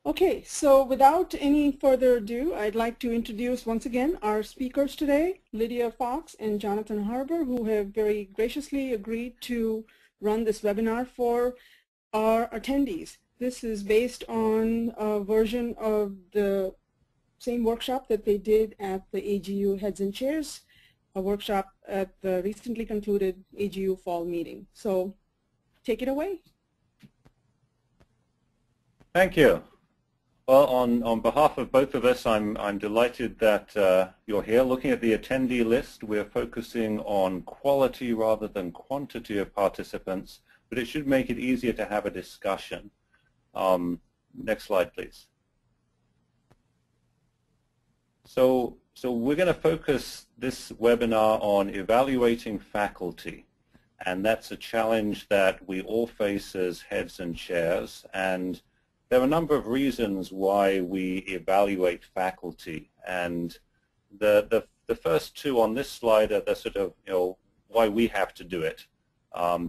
Okay, so without any further ado, I'd like to introduce once again our speakers today, Lydia Fox and Jonathan Harbour, who have very graciously agreed to run this webinar for our attendees. This is based on a version of the same workshop that they did at the AGI Heads and Chairs, a workshop at the recently concluded AGU fall meeting. So take it away. Thank you. Well, on behalf of both of us, I'm delighted that you're here. Looking at the attendee list, we're focusing on quality rather than quantity of participants, but it should make it easier to have a discussion. Next slide, please. So we're going to focus this webinar on evaluating faculty, and that's a challenge that we all face as heads and chairs. And there are a number of reasons why we evaluate faculty, and the first two on this slide are the sort of, why we have to do it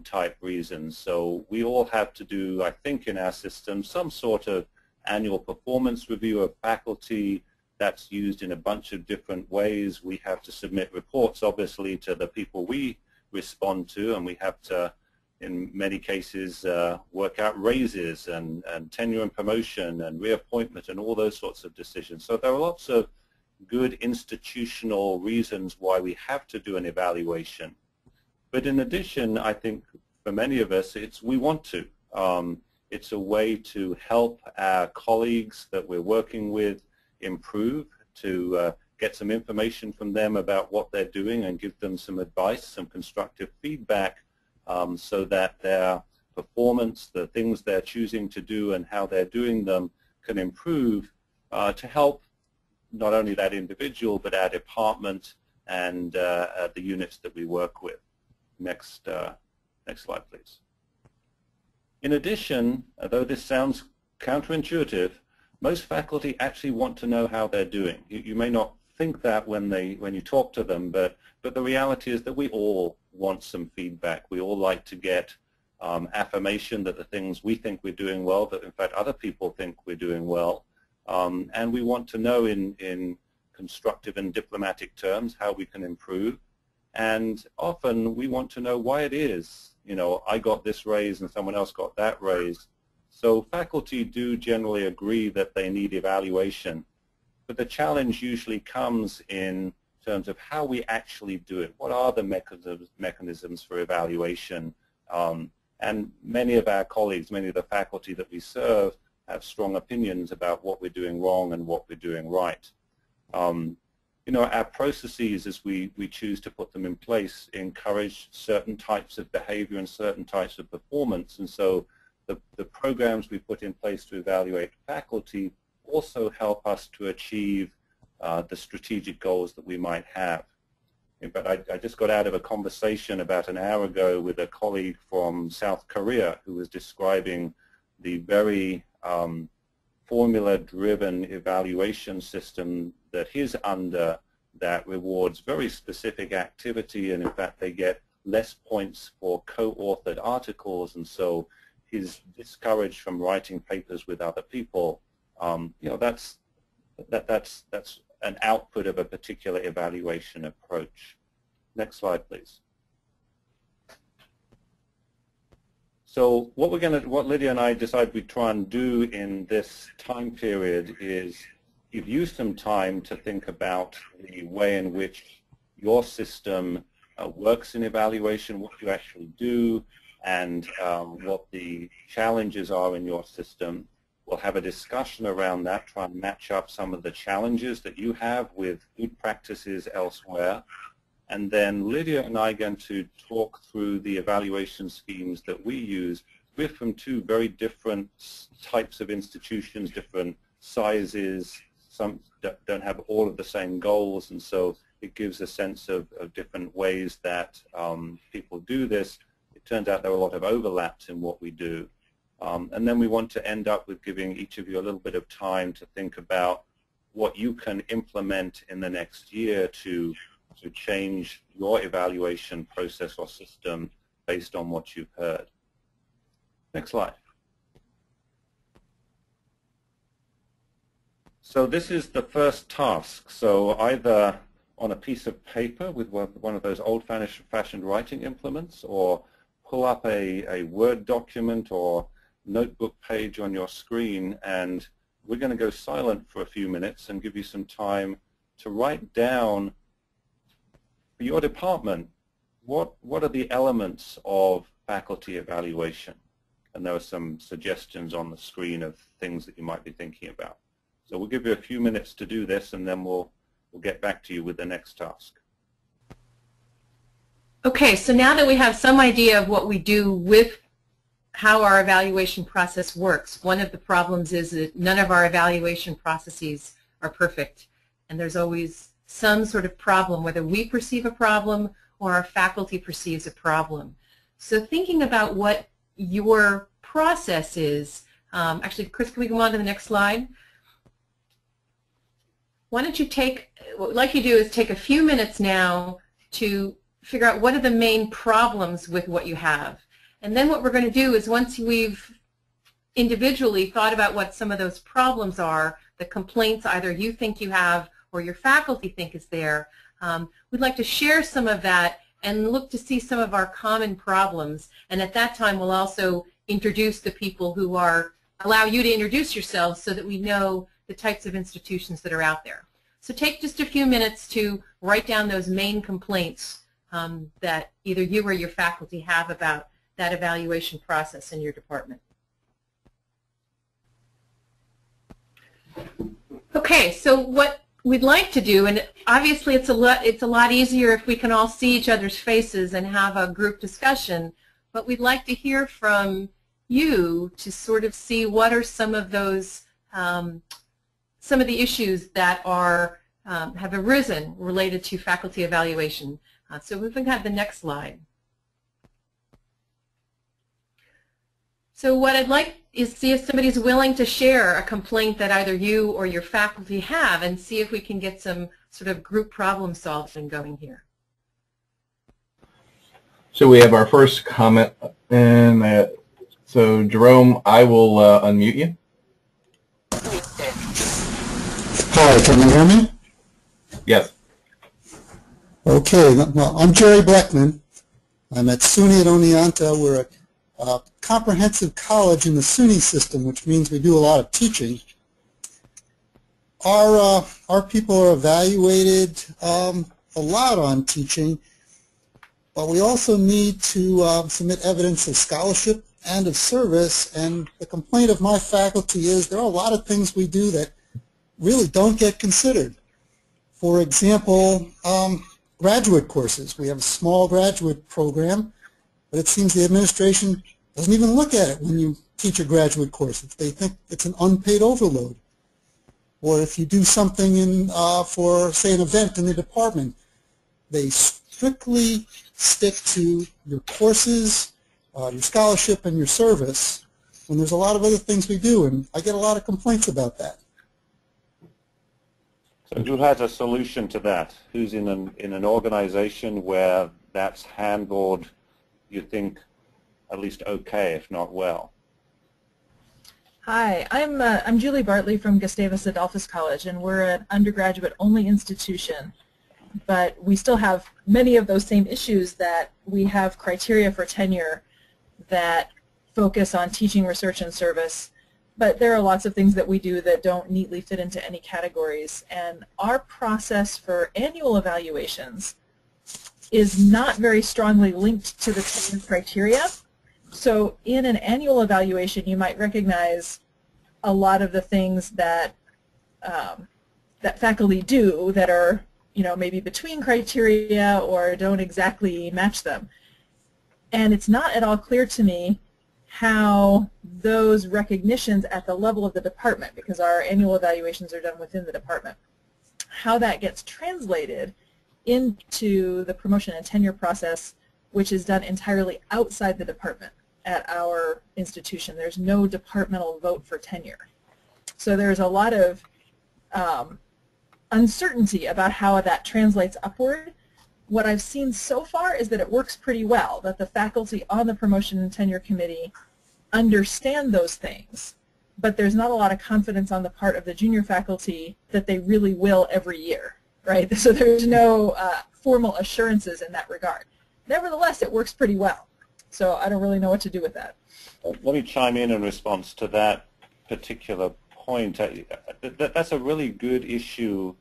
type reasons. So we all have to do, I think, in our system, some sort of annual performance review of faculty. That's used in a bunch of different ways. We have to submit reports, obviously, to the people we respond to, and we have to, in many cases, work out raises and tenure and promotion and reappointment and all those sorts of decisions. So there are lots of good institutional reasons why we have to do an evaluation. But in addition, I think for many of us, we want to. It's a way to help our colleagues that we're working with improve, to get some information from them about what they're doing and give them some advice, some constructive feedback, so that their performance, the things they're choosing to do and how they're doing them can improve, to help not only that individual but our department and the units that we work with. Next slide, please. In addition, although this sounds counterintuitive, most faculty actually want to know how they're doing. You may not think that when you talk to them, but the reality is that we all want some feedback. We all like to get affirmation that the things we think we're doing well, that in fact other people think we're doing well, and we want to know in constructive and diplomatic terms how we can improve. And often we want to know why it is, I got this raise and someone else got that raise. So faculty do generally agree that they need evaluation, but the challenge usually comes in terms of how we actually do it. What are the mechanisms for evaluation? And many of our colleagues, many of the faculty that we serve, have strong opinions about what we're doing wrong and what we're doing right. Our processes, as we choose to put them in place, encourage certain types of behavior and certain types of performance. And so the programs we put in place to evaluate faculty also help us to achieve the strategic goals that we might have. In fact, I just got out of a conversation about an hour ago with a colleague from South Korea who was describing the very formula-driven evaluation system that he's under that rewards very specific activity, and in fact they get less points for co-authored articles, and so he's discouraged from writing papers with other people. That's an output of a particular evaluation approach. Next slide, please. So what Lydia and I decided we'd try and do in this time period is give you some time to think about the way in which your system works in evaluation, what you actually do, and what the challenges are in your system. We'll have a discussion around that, try and match up some of the challenges that you have with good practices elsewhere. And then Lydia and I are going to talk through the evaluation schemes that we use. We're from two very different types of institutions, different sizes. Some don't have all of the same goals, and so it gives a sense of different ways that people do this. It turns out there are a lot of overlaps in what we do. And then we want to end up with giving each of you a little bit of time to think about what you can implement in the next year to change your evaluation process or system based on what you've heard. Next slide. So this is the first task. So either on a piece of paper with one of those old-fashioned writing implements, or pull up a Word document or notebook page on your screen, and we're going to go silent for a few minutes and give you some time to write down for your department what are the elements of faculty evaluation. And there are some suggestions on the screen of things that you might be thinking about. So we'll give you a few minutes to do this, and then we'll get back to you with the next task. Okay, so now that we have some idea of what we do with how our evaluation process works, one of the problems is that none of our evaluation processes are perfect, and there's always some sort of problem, whether we perceive a problem or our faculty perceives a problem. So thinking about what your process is, actually, Chris, can we go on to the next slide? Why don't you what we'd like you to do is take a few minutes now to figure out what are the main problems with what you have. And then what we're going to do is, once we've individually thought about what some of those problems are, the complaints either you think you have or your faculty think is there, we'd like to share some of that and look to see some of our common problems. And at that time, we'll also introduce the people who allow you to introduce yourselves so that we know the types of institutions that are out there. So take just a few minutes to write down those main complaints that either you or your faculty have about that evaluation process in your department. Okay, so what we'd like to do, and obviously it's a lot easier if we can all see each other's faces and have a group discussion, but we'd like to hear from you to sort of see what are some of those some of the issues that have arisen related to faculty evaluation. So if we can have the next slide. So what I'd like is see if somebody's willing to share a complaint that either you or your faculty have, and see if we can get some sort of group problem solving going here. So we have our first comment, and so Jerome, I will unmute you. Hi, can you hear me? Yes. Okay, well, I'm Jerry Blackman. I'm at SUNY at Oneonta. We're a comprehensive college in the SUNY system, which means we do a lot of teaching. Our people are evaluated a lot on teaching, but we also need to submit evidence of scholarship and of service, and the complaint of my faculty is there are a lot of things we do that really don't get considered. For example, graduate courses. We have a small graduate program, but it seems the administration doesn't even look at it when you teach a graduate course. They think it's an unpaid overload. Or if you do something for, say, an event in the department, they strictly stick to your courses, your scholarship, and your service, when there's a lot of other things we do, and I get a lot of complaints about that. So who has a solution to that? Who's in an organization where that's handled, you think, at least okay, if not well? Hi, I'm Julie Bartley from Gustavus Adolphus College, and we're an undergraduate-only institution, but we still have many of those same issues that we have criteria for tenure that focus on teaching, research, and service. But there are lots of things that we do that don't neatly fit into any categories. And our process for annual evaluations is not very strongly linked to the tenure criteria. So in an annual evaluation, you might recognize a lot of the things that that faculty do that are, maybe between criteria or don't exactly match them. And it's not at all clear to me how those recognitions at the level of the department, because our annual evaluations are done within the department, how that gets translated into the promotion and tenure process, which is done entirely outside the department at our institution. There's no departmental vote for tenure. So there's a lot of uncertainty about how that translates upward. What I've seen so far is that it works pretty well, that the faculty on the promotion and tenure committee understand those things, but there's not a lot of confidence on the part of the junior faculty that they really will every year, right? So there's no formal assurances in that regard. Nevertheless, it works pretty well. So I don't really know what to do with that. Let me chime in response to that particular point. That's a really good issue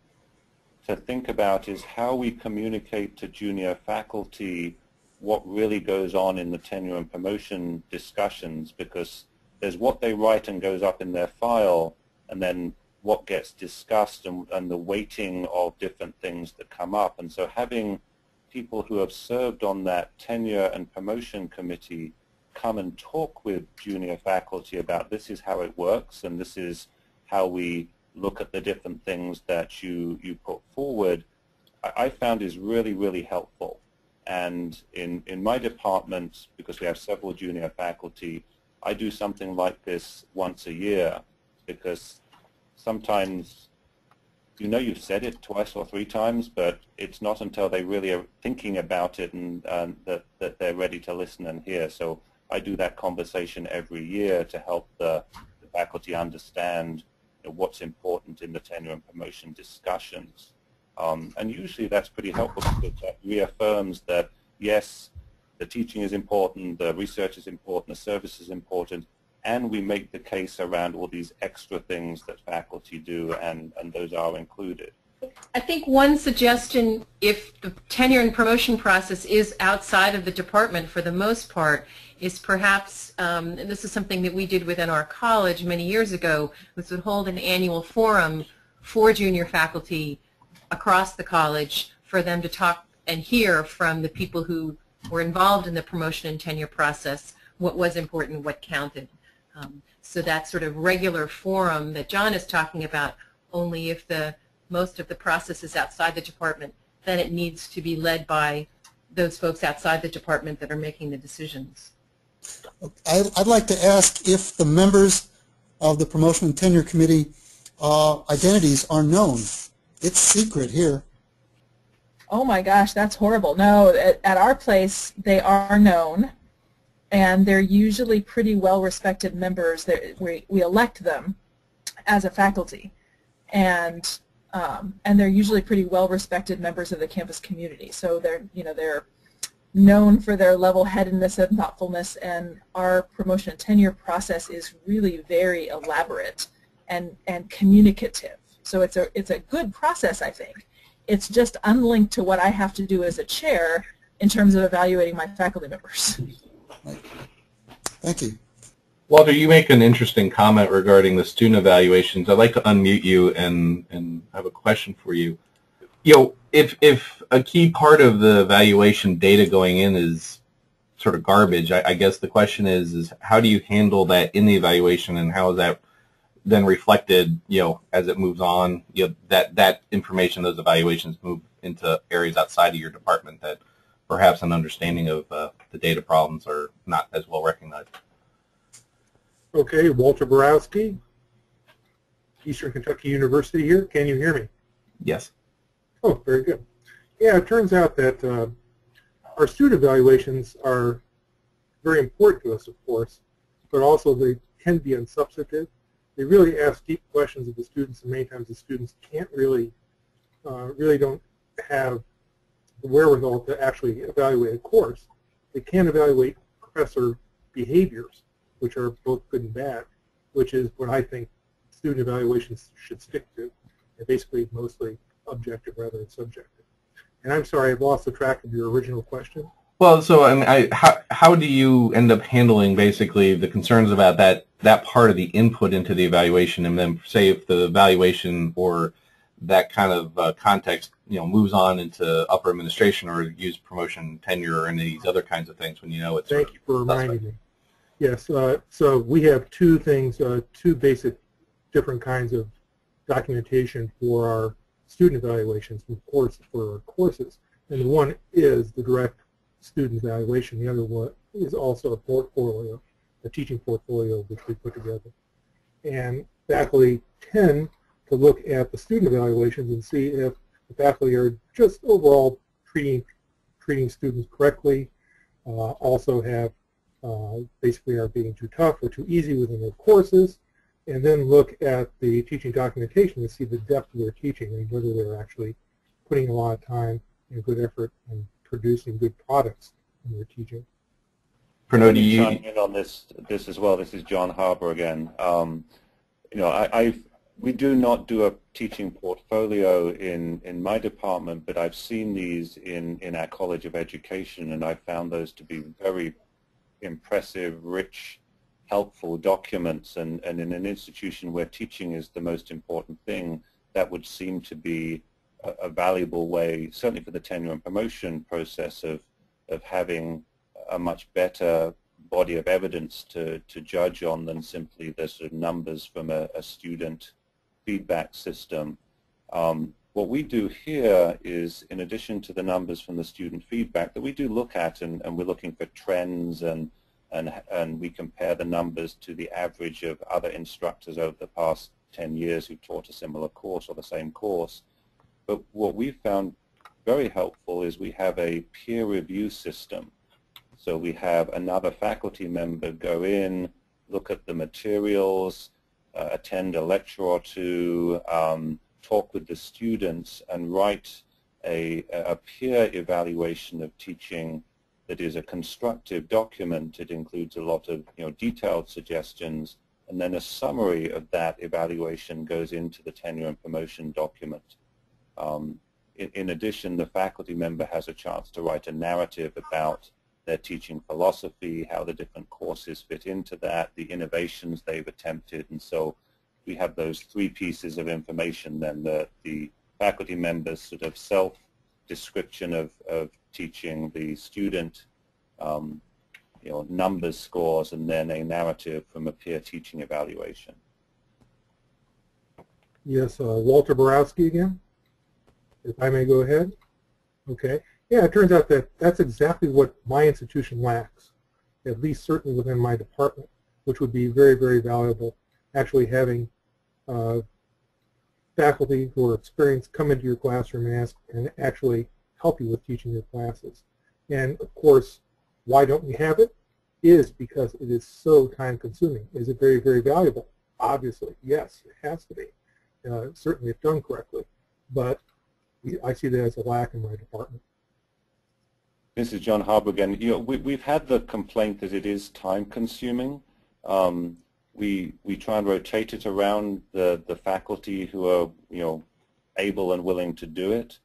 to think about, is how we communicate to junior faculty what really goes on in the tenure and promotion discussions, because there's what they write and goes up in their file, and then what gets discussed and the weighting of different things that come up. And so having people who have served on that tenure and promotion committee come and talk with junior faculty about this is how it works and this is how we look at the different things that you put forward, I found is really, really helpful. And in my department, because we have several junior faculty, I do something like this once a year, because sometimes you know you've said it twice or three times, but it's not until they really are thinking about it and that they're ready to listen and hear. So I do that conversation every year to help the faculty understand what's important in the tenure and promotion discussions. And usually that's pretty helpful, because that reaffirms that, yes, the teaching is important, the research is important, the service is important, and we make the case around all these extra things that faculty do, and those are included. I think one suggestion, if the tenure and promotion process is outside of the department for the most part, is perhaps, and this is something that we did within our college many years ago, was to hold an annual forum for junior faculty across the college for them to talk and hear from the people who were involved in the promotion and tenure process what was important, what counted. So that sort of regular forum that Jon is talking about, only if most of the process is outside the department, then it needs to be led by those folks outside the department that are making the decisions. I'd like to ask if the members of the Promotion and Tenure Committee identities are known. It's secret here. Oh my gosh, that's horrible. No, at our place, they are known, and they're usually pretty well-respected members. We elect them as a faculty, and they're usually pretty well-respected members of the campus community. So they're known for their level-headedness and thoughtfulness, and our promotion and tenure process is really very elaborate and communicative. So it's a good process, I think. It's just unlinked to what I have to do as a chair in terms of evaluating my faculty members. Thank you. Walter, you make an interesting comment regarding the student evaluations. I'd like to unmute you and have a question for you. If a key part of the evaluation data going in is sort of garbage, I guess the question is how do you handle that in the evaluation, and how is that then reflected, as it moves on, that information, those evaluations move into areas outside of your department that perhaps an understanding of the data problems are not as well recognized. Okay, Walter Borowski, Eastern Kentucky University here. Can you hear me? Yes. Oh, very good. Yeah, it turns out that our student evaluations are very important to us, of course, but also they can be unsubstantive. They really ask deep questions of the students, and many times the students can't really don't have the wherewithal to actually evaluate a course. They can evaluate professor behaviors, which are both good and bad, which is what I think student evaluations should stick to. They're basically mostly objective rather than subjective. And I'm sorry, I've lost the track of your original question. Well, so I mean, how do you end up handling basically the concerns about that part of the input into the evaluation, and then say if the evaluation or that kind of context, moves on into upper administration or use promotion, tenure, or any of these other kinds of things when it's Thank you for reminding me. Yes, so we have two things, two basic different kinds of documentation for our student evaluations, of course, for our courses. And one is the direct student evaluation. The other one is also a portfolio, a teaching portfolio, which we put together. And faculty tend to look at the student evaluations and see if the faculty are just overall treating students correctly, also have basically are being too tough or too easy within their courses, and then look at the teaching documentation to see the depth of their teaching and whether they're actually putting a lot of time and good effort and producing good products in their teaching. Let me chime in on this as well. This is Jon Harbour again. You know, we do not do a teaching portfolio in my department, but I've seen these in our College of Education, and I found those to be very impressive, rich, helpful documents. And in an institution where teaching is the most important thing, that would seem to be a valuable way, certainly for the tenure and promotion process, of having a much better body of evidence to judge on than simply the sort of numbers from a student feedback system. What we do here is, in addition to the numbers from the student feedback that we do look at, and we're looking for trends, and we compare the numbers to the average of other instructors over the past 10 years who taught a similar course or the same course. But what we found very helpful is we have a peer review system. So we have another faculty member go in, look at the materials, attend a lecture or two, talk with the students, and write a peer evaluation of teaching that is a constructive document. It includes a lot of detailed suggestions, and then a summary of that evaluation goes into the tenure and promotion document. In addition, the faculty member has a chance to write a narrative about their teaching philosophy, how the different courses fit into that, the innovations they've attempted, and so we have those three pieces of information then, the faculty members' sort of self-description of teaching, the student numbers, scores, and then a narrative from a peer teaching evaluation. Yes, Walter Borowski again, if I may go ahead. Okay. Yeah, it turns out that that's exactly what my institution lacks, at least certainly within my department, which would be very, very valuable. Actually having faculty who are experienced come into your classroom and actually help you with teaching your classes. And of course, why don't we have it? Is because it is so time consuming. Is it very, very valuable? Obviously, yes, it has to be. Certainly if done correctly. But I see that as a lack in my department. This is Jon Harbour again. We've had the complaint that it is time consuming. We try and rotate it around the faculty who are able and willing to do it.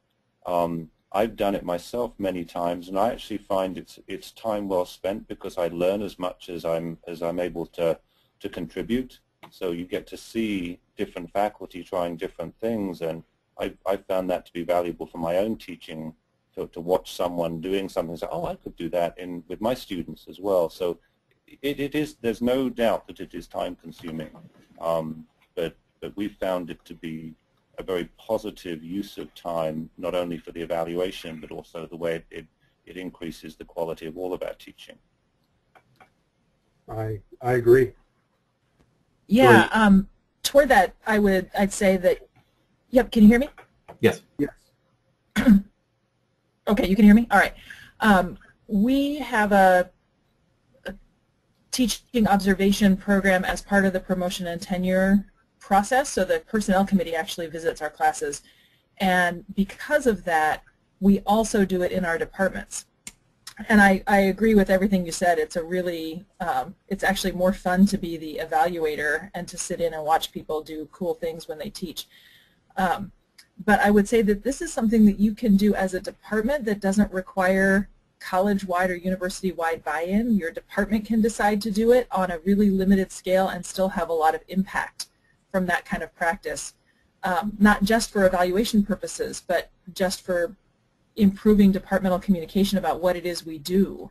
I've done it myself many times, and I actually find it's time well spent because I learn as much as I'm able to contribute. So you get to see different faculty trying different things, and I found that to be valuable for my own teaching. To watch someone doing something and say, oh, I could do that with my students as well. So it is, there's no doubt that it is time consuming, but we found it to be a very positive use of time, not only for the evaluation, but also the way it increases the quality of all of our teaching. I agree. Yeah, toward that, I'd say that, yep, can you hear me? Yes. Yes. Okay, you can hear me? All right. We have a teaching observation program as part of the promotion and tenure process, so the personnel committee actually visits our classes. And because of that, we also do it in our departments. And I agree with everything you said. It's a really, it's actually more fun to be the evaluator and to sit in and watch people do cool things when they teach. But I would say that this is something that you can do as a department that doesn't require college-wide or university-wide buy-in. Your department can decide to do it on a really limited scale and still have a lot of impact from that kind of practice, not just for evaluation purposes, but just for improving departmental communication about what it is we do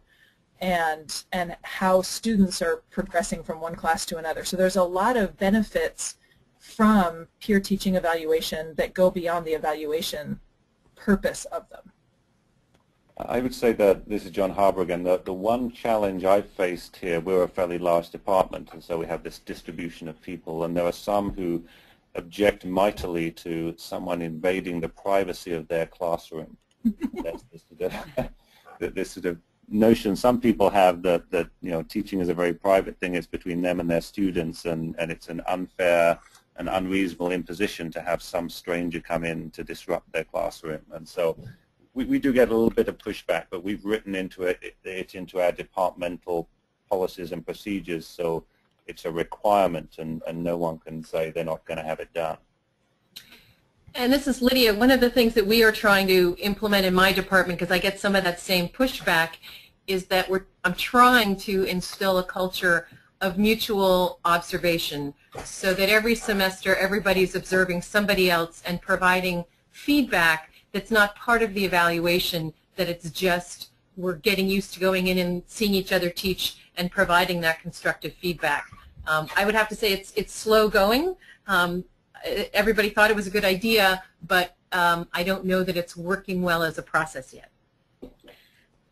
and how students are progressing from one class to another. So there's a lot of benefits from peer teaching evaluation that go beyond the evaluation purpose of them. I would say that, this is Jon Harbour again, the one challenge I've faced here, we're a fairly large department, and so we have this distribution of people, and there are some who object mightily to someone invading the privacy of their classroom. That's this sort of notion some people have that teaching is a very private thing. It's between them and their students, and it's an unfair and unreasonable imposition to have some stranger come in to disrupt their classroom. And so we do get a little bit of pushback, but we've written into it into our departmental policies and procedures, so it's a requirement, and no one can say they're not going to have it done. And this is Lydia. One of the things that we are trying to implement in my department, because I get some of that same pushback, is that I'm trying to instill a culture of mutual observation, so that every semester everybody's observing somebody else and providing feedback that's not part of the evaluation, that it's just we're getting used to going in and seeing each other teach and providing that constructive feedback. I would have to say it's slow going. Everybody thought it was a good idea, but I don't know that it's working well as a process yet.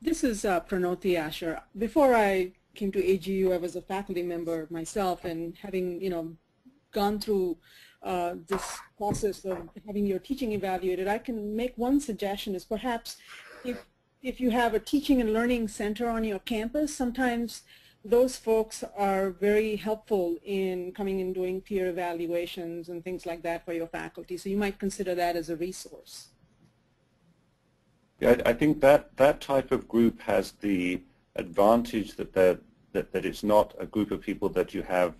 This is Pranoti Asher. Before I came to AGU, I was a faculty member myself, and having gone through this process of having your teaching evaluated, I can make one suggestion is perhaps if you have a teaching and learning center on your campus, sometimes those folks are very helpful in coming and doing peer evaluations and things like that for your faculty. So you might consider that as a resource. Yeah, I think that type of group has the advantage that it's not a group of people that you have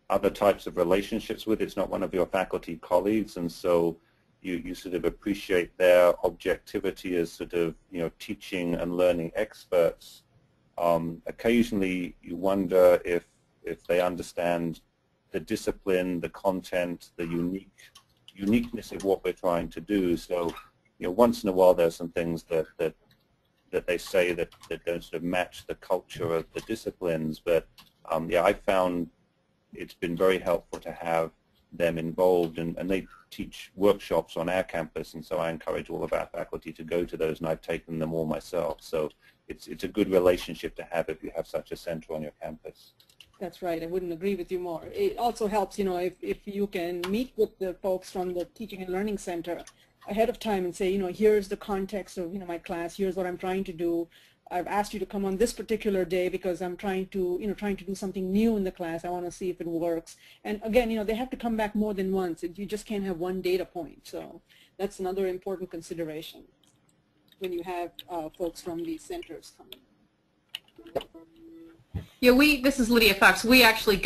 other types of relationships with. It's not one of your faculty colleagues, and so you sort of appreciate their objectivity as sort of teaching and learning experts. Occasionally you wonder if they understand the discipline, the content, the uniqueness of what we're trying to do. So once in a while there's some things that they say that don't sort of match the culture of the disciplines, but yeah, I found it's been very helpful to have them involved, and they teach workshops on our campus, and so I encourage all of our faculty to go to those, and I've taken them all myself. So it's a good relationship to have if you have such a center on your campus. That's right. I wouldn't agree with you more. It also helps, if you can meet with the folks from the Teaching and Learning Center ahead of time and say, here's the context of my class, here's what I'm trying to do. I've asked you to come on this particular day because I'm trying to do something new in the class. I want to see if it works. And again, they have to come back more than once. You just can't have one data point. So that's another important consideration when you have folks from these centers coming. Yeah, this is Lydia Fox. We actually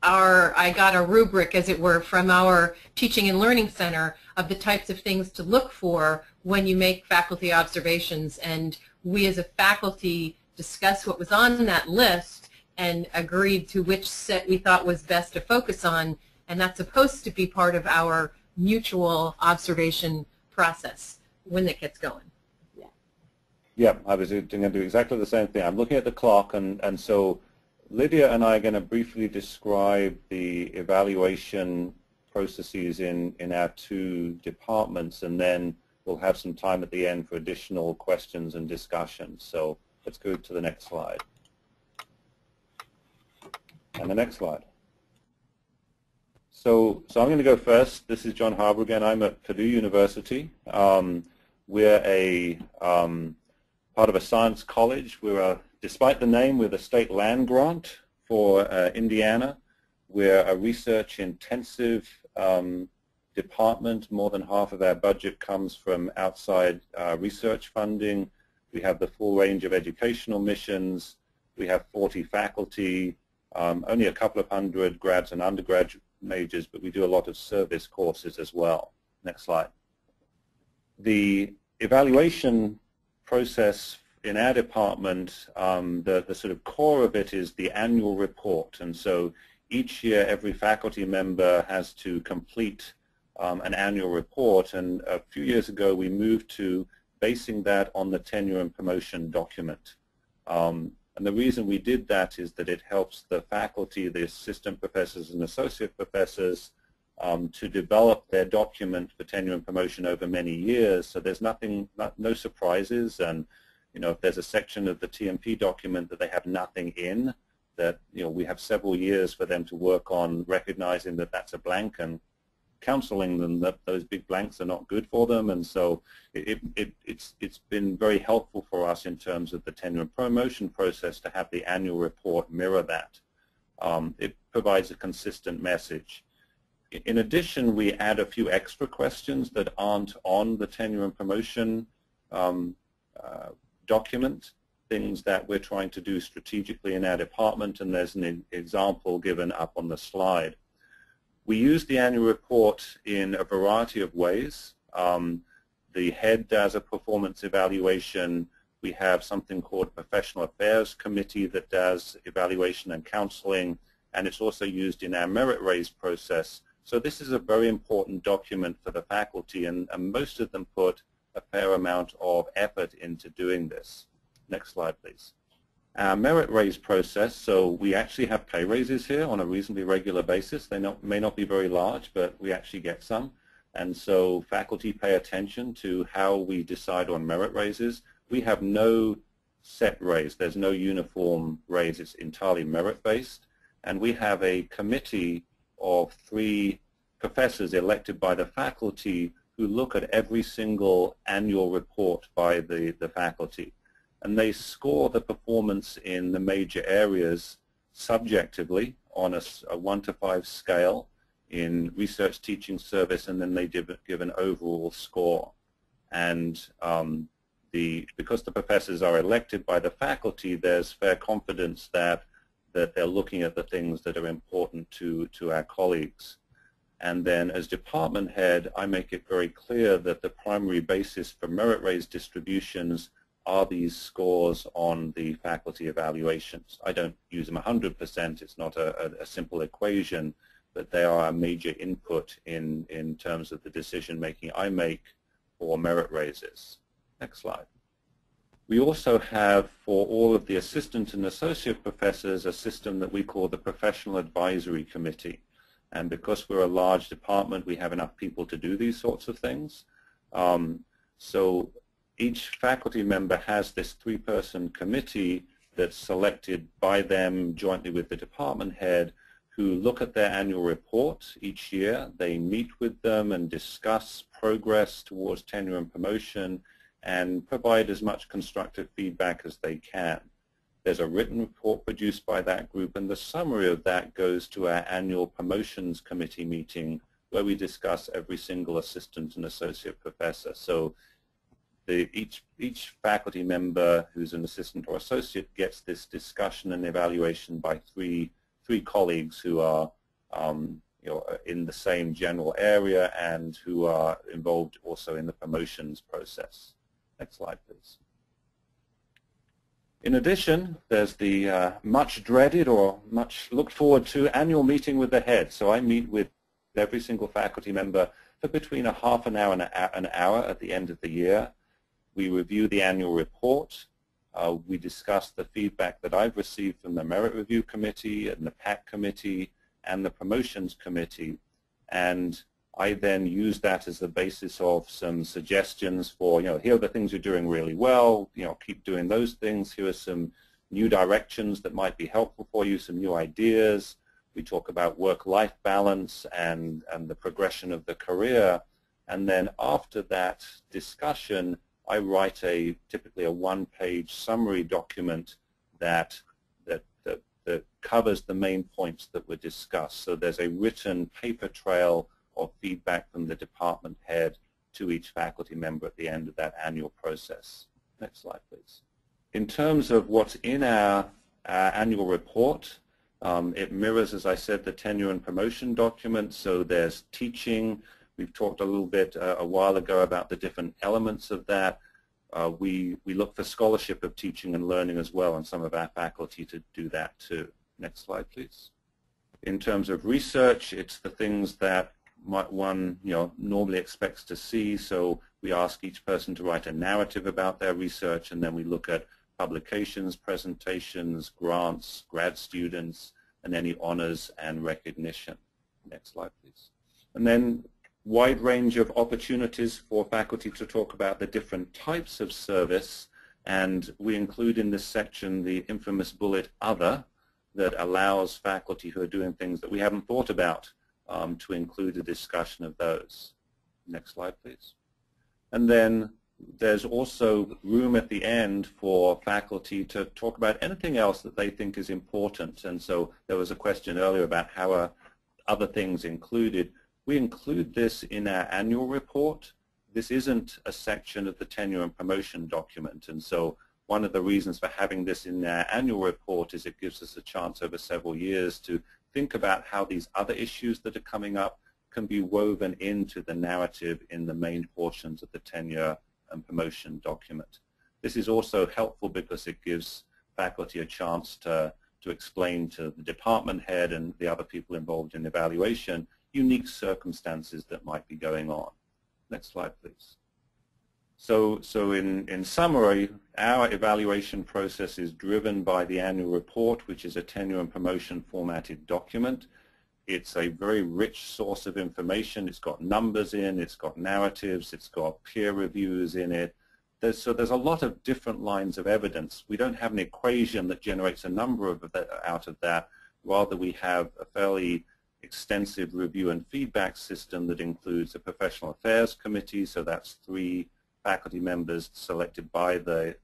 I got a rubric, as it were, from our Teaching and Learning Center of the types of things to look for when you make faculty observations, and we as a faculty discussed what was on that list and agreed to which set we thought was best to focus on, and that's supposed to be part of our mutual observation process when it gets going. Yeah, I was going to do exactly the same thing. I'm looking at the clock, and so Lydia and I are going to briefly describe the evaluation processes in our two departments, and then we'll have some time at the end for additional questions and discussions. So let's go to the next slide. And the next slide. So I'm going to go first. This is Jon Harbour again. I'm at Purdue University. We're a part of a science college. Despite the name, we're the state land grant for Indiana. We're a research-intensive department. More than half of our budget comes from outside research funding. We have the full range of educational missions. We have 40 faculty, only a couple of hundred grads and undergraduate majors, but we do a lot of service courses as well. Next slide. The evaluation process in our department, the sort of core of it is the annual report, and so each year every faculty member has to complete an annual report, and a few years ago we moved to basing that on the tenure and promotion document. And the reason we did that is that it helps the faculty, the assistant professors and associate professors to develop their document for tenure and promotion over many years, so there's no surprises, and if there's a section of the TMP document that they have nothing in, that we have several years for them to work on recognizing that that's a blank and counseling them that those big blanks are not good for them, and so it's been very helpful for us in terms of the tenure and promotion process to have the annual report mirror that. It provides a consistent message. In addition, we add a few extra questions that aren't on the tenure and promotion document, things that we're trying to do strategically in our department, and there's an example given up on the slide. We use the annual report in a variety of ways. The head does a performance evaluation. We have something called Professional Affairs Committee that does evaluation and counseling, and it's also used in our merit raise process. So this is a very important document for the faculty, and most of them put a fair amount of effort into doing this. Next slide, please. Our merit raise process, so we actually have pay raises here on a reasonably regular basis. They may not be very large, but we actually get some. And so faculty pay attention to how we decide on merit raises. We have no set raise. There's no uniform raise. It's entirely merit-based. And we have a committee of 3 professors elected by the faculty who look at every single annual report by the faculty. And they score the performance in the major areas subjectively on a 1 to 5 scale in research, teaching, service, and then they give an overall score. And because the professors are elected by the faculty, there's fair confidence that they're looking at the things that are important to our colleagues. And then as department head, I make it very clear that the primary basis for merit raise distributions are these scores on the faculty evaluations. I don't use them 100%. It's not a simple equation, but they are a major input in terms of the decision making I make for merit raises. Next slide. We also have, for all of the assistant and associate professors, a system that we call the Professional Advisory Committee. And because we're a large department, we have enough people to do these sorts of things. So each faculty member has this 3-person committee that's selected by them jointly with the department head, who look at their annual report each year. They meet with them and discuss progress towards tenure and promotion and provide as much constructive feedback as they can. There's a written report produced by that group, and the summary of that goes to our annual promotions committee meeting, where we discuss every single assistant and associate professor. So each faculty member who's an assistant or associate gets this discussion and evaluation by three colleagues who are in the same general area and who are involved also in the promotions process. Next slide, please. In addition, there's the much dreaded or much looked forward to annual meeting with the head. So I meet with every single faculty member for between a half an hour and an hour at the end of the year. We review the annual report. We discuss the feedback that I've received from the Merit Review Committee and the PAC Committee and the Promotions Committee. And I then use that as the basis of some suggestions for, here are the things you're doing really well, keep doing those things. Here are some new directions that might be helpful for you, some new ideas. We talk about work-life balance and the progression of the career. And then after that discussion, I write typically a 1-page summary document that covers the main points that were discussed. So there's a written paper trail of feedback from the department head to each faculty member at the end of that annual process. Next slide, please. In terms of what's in our annual report, it mirrors, as I said, the tenure and promotion document. So there's teaching. We've talked a little bit a while ago about the different elements of that. We look for scholarship of teaching and learning as well, and some of our faculty to do that too. Next slide, please. In terms of research, it's the things that one normally expects to see. So we ask each person to write a narrative about their research, and then we look at publications, presentations, grants, grad students, and any honors and recognition. Next slide, please. And then wide range of opportunities for faculty to talk about the different types of service, and we include in this section the infamous bullet other that allows faculty who are doing things that we haven't thought about to include a discussion of those. Next slide, please. And then there's also room at the end for faculty to talk about anything else that they think is important. And so there was a question earlier about how are other things included. We include this in our annual report. This isn't a section of the tenure and promotion document. And so one of the reasons for having this in our annual report is it gives us a chance over several years to think about how these other issues that are coming up can be woven into the narrative in the main portions of the tenure and promotion document. This is also helpful because it gives faculty a chance to explain to the department head and the other people involved in evaluation unique circumstances that might be going on. Next slide, please. So in summary, our evaluation process is driven by the annual report, which is a tenure and promotion formatted document. It's a very rich source of information. It's got numbers in, it's got narratives, it's got peer reviews in it. So there's a lot of different lines of evidence. We don't have an equation that generates a number out of that. Rather, we have a fairly extensive review and feedback system that includes a professional affairs committee, so that's 3 faculty members selected by the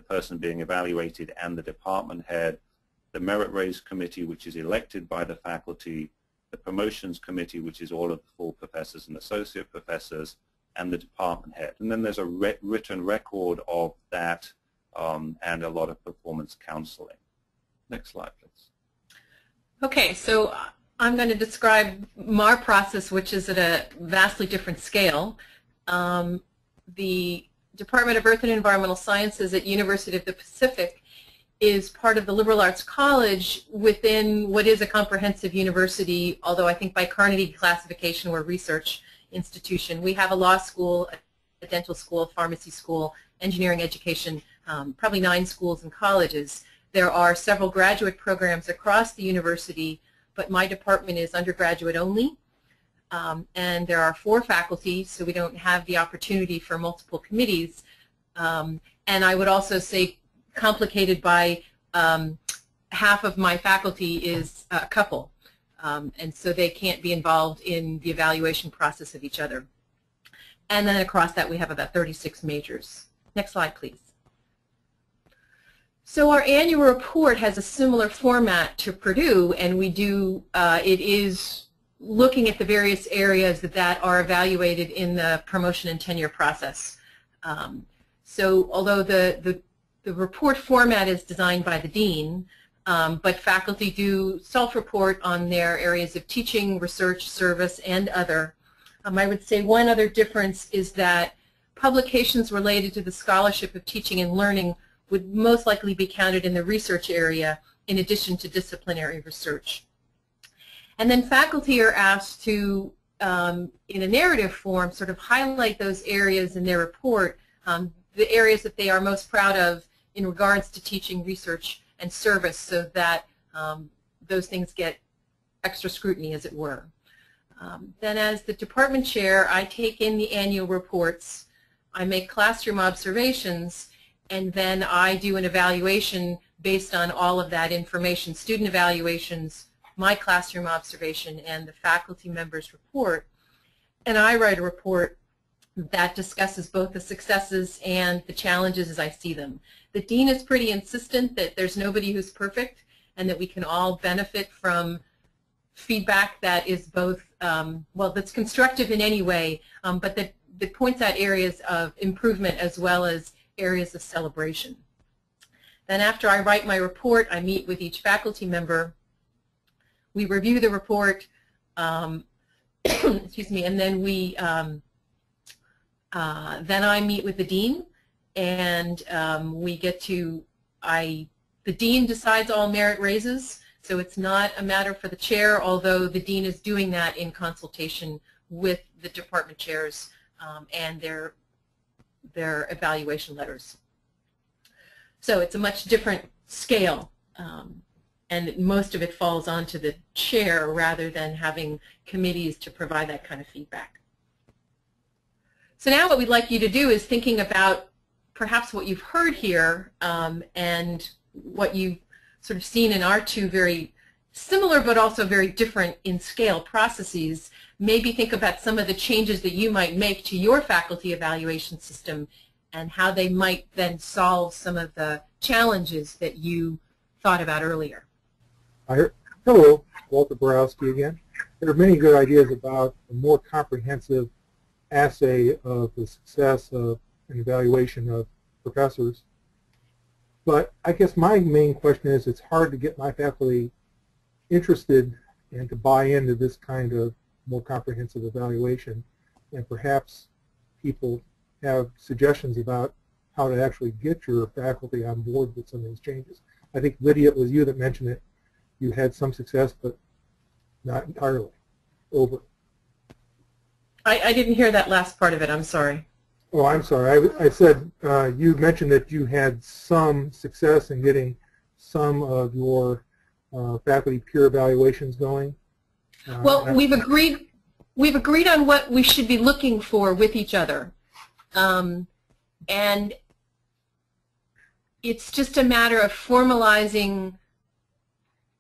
person being evaluated and the department head, the merit raise committee, which is elected by the faculty, the promotions committee, which is all of the full professors and associate professors, and the department head. And then there's a written record of that and a lot of performance counseling. Next slide, please. Okay, so I'm going to describe our process, which is at a vastly different scale. The Department of Earth and Environmental Sciences at University of the Pacific is part of the liberal arts college within what is a comprehensive university, although I think by Carnegie classification we're a research institution. We have a law school, a dental school, a pharmacy school, engineering education, probably 9 schools and colleges. There are several graduate programs across the university, but my department is undergraduate only. And there are 4 faculty, so we don't have the opportunity for multiple committees. And I would also say complicated by half of my faculty is a couple, and so they can't be involved in the evaluation process of each other. And then across that we have about 36 majors. Next slide, please. So our annual report has a similar format to Purdue, and we do, it is looking at the various areas that are evaluated in the promotion and tenure process. So although the report format is designed by the dean, but faculty do self-report on their areas of teaching, research, service, and other. I would say one other difference is that publications related to the scholarship of teaching and learning would most likely be counted in the research area in addition to disciplinary research. And then faculty are asked to, in a narrative form, sort of highlight those areas in their report, the areas that they are most proud of in regards to teaching, research, and service, so that those things get extra scrutiny, as it were. Then as the department chair, I take in the annual reports, I make classroom observations, and then I do an evaluation based on all of that information, student evaluations, my classroom observation, and the faculty members' report. And I write a report that discusses both the successes and the challenges as I see them. The dean is pretty insistent that there's nobody who's perfect and that we can all benefit from feedback that is both, well, that's constructive in any way, but that points out areas of improvement as well as areas of celebration. Then after I write my report, I meet with each faculty member. We review the report, excuse me, and then we, then I meet with the dean, and we get to, the dean decides all merit raises, so it's not a matter for the chair, although the dean is doing that in consultation with the department chairs and their evaluation letters. So it's a much different scale, and most of it falls onto the chair rather than having committees to provide that kind of feedback. So now what we'd like you to do is thinking about perhaps what you've heard here and what you've sort of seen in our 2 very similar but also very different in scale processes, maybe think about some of the changes that you might make to your faculty evaluation system and how they might then solve some of the challenges that you thought about earlier. Hello, Walter Borowski again. There are many good ideas about a more comprehensive assay of the success of an evaluation of professors. But I guess my main question is it's hard to get my faculty interested and to buy into this kind of more comprehensive evaluation. And perhaps people have suggestions about how to actually get your faculty on board with some of these changes. I think, Lydia, it was you that mentioned it. You had some success, but not entirely. Over. I didn't hear that last part of it. I'm sorry. Oh, I'm sorry. I said you mentioned that you had some success in getting some of your faculty peer evaluations going. Well, we've agreed on what we should be looking for with each other, and it's just a matter of formalizing.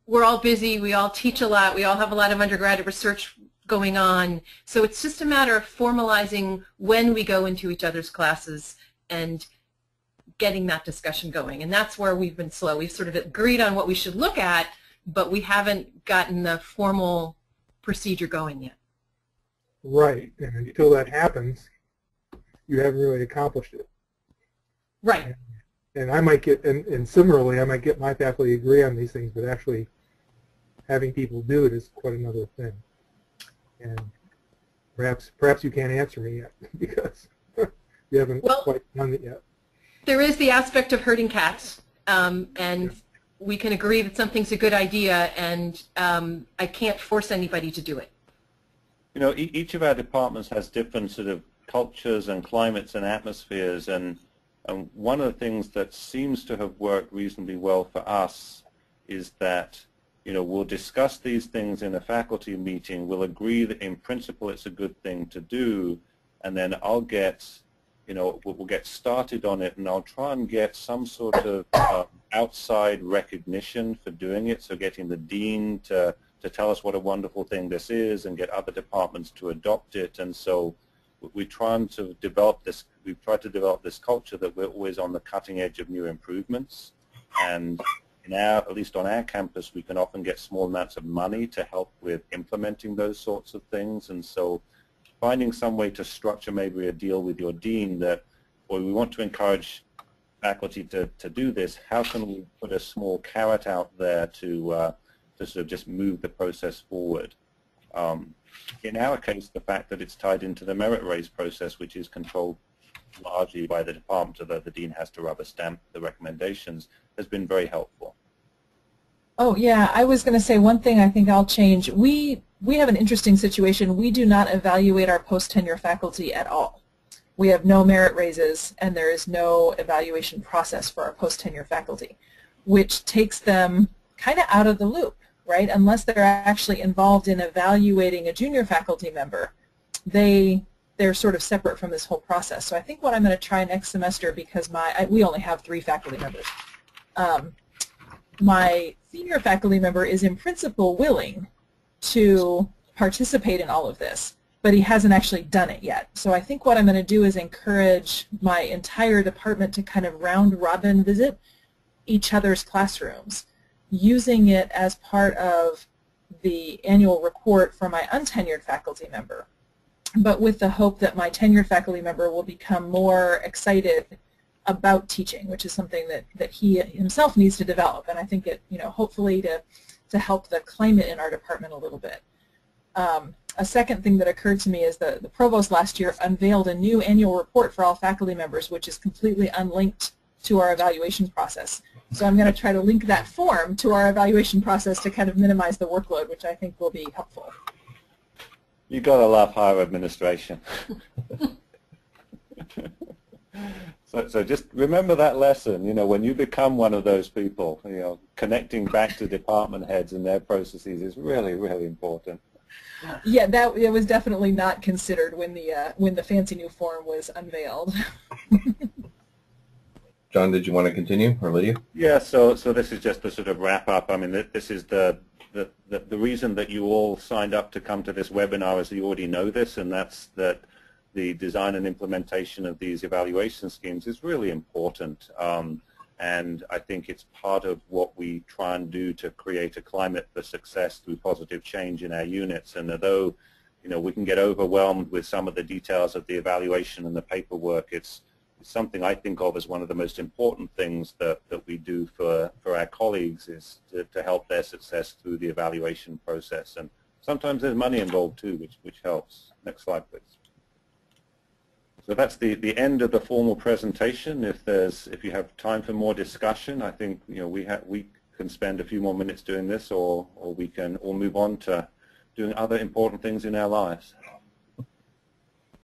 We're all busy. We all teach a lot. We all have a lot of undergraduate research going on. So it's just a matter of formalizing when we go into each other's classes and getting that discussion going. And that's where we've been slow. We've sort of agreed on what we should look at, but we haven't gotten the formal procedure going yet. Right. And until that happens, you haven't really accomplished it. Right. And I might get, and similarly, I might get my faculty to agree on these things, but actually having people do it is quite another thing. And perhaps you can't answer me yet because you haven't quite done it yet. There is the aspect of herding cats, and we can agree that something's a good idea, and I can't force anybody to do it. You know, each of our departments has different sort of cultures and climates and atmospheres, and one of the things that seems to have worked reasonably well for us is that, you know, we'll discuss these things in a faculty meeting, we'll agree that in principle it's a good thing to do, and then I'll get, you know, we'll get started on it, and I'll try and get some sort of outside recognition for doing it, so getting the dean to tell us what a wonderful thing this is and get other departments to adopt it. And so we've tried to develop this culture that we're always on the cutting edge of new improvements. And at least on our campus, we can often get small amounts of money to help with implementing those sorts of things. And so finding some way to structure maybe a deal with your dean that, or we want to encourage faculty to do this, how can we put a small carrot out there to sort of just move the process forward? In our case, the fact that it's tied into the merit raise process, which is controlled largely by the department, although the dean has to rubber stamp the recommendations, has been very helpful. Oh yeah, I was going to say one thing I think I'll change. We have an interesting situation. We do not evaluate our post-tenure faculty at all. We have no merit raises, and there is no evaluation process for our post-tenure faculty, which takes them kind of out of the loop, right? Unless they're actually involved in evaluating a junior faculty member, they're sort of separate from this whole process. So I think what I'm going to try next semester, because we only have 3 faculty members, my senior faculty member is in principle willing to participate in all of this, but he hasn't actually done it yet. So I think what I'm going to do is encourage my entire department to kind of round robin visit each other's classrooms, using it as part of the annual report for my untenured faculty member, but with the hope that my tenured faculty member will become more excited about teaching, which is something that he himself needs to develop, and I think it, you know, hopefully to help the climate in our department a little bit. A second thing that occurred to me is the provost last year unveiled a new annual report for all faculty members, which is completely unlinked to our evaluation process. So I'm going to try to link that form to our evaluation process to kind of minimize the workload, which I think will be helpful. You got to love higher administration. So just remember that lesson, you know, when you become one of those people, you know, connecting back to department heads and their processes is really, really important. Yeah, it was definitely not considered when the fancy new form was unveiled. John, did you want to continue, or Lydia? Yeah, so this is just the sort of wrap up. I mean, this is the the reason that you all signed up to come to this webinar is you already know this, and that's that the design and implementation of these evaluation schemes is really important. And I think it's part of what we try and do to create a climate for success through positive change in our units. And although, you know, we can get overwhelmed with some of the details of the evaluation and the paperwork, it's something I think of as one of the most important things that we do for our colleagues, is to help their success through the evaluation process. And sometimes there's money involved too, which helps. Next slide, please. So that's the end of the formal presentation. If you have time for more discussion, I think, you know, we can spend a few more minutes doing this, or we can all move on to doing other important things in our lives.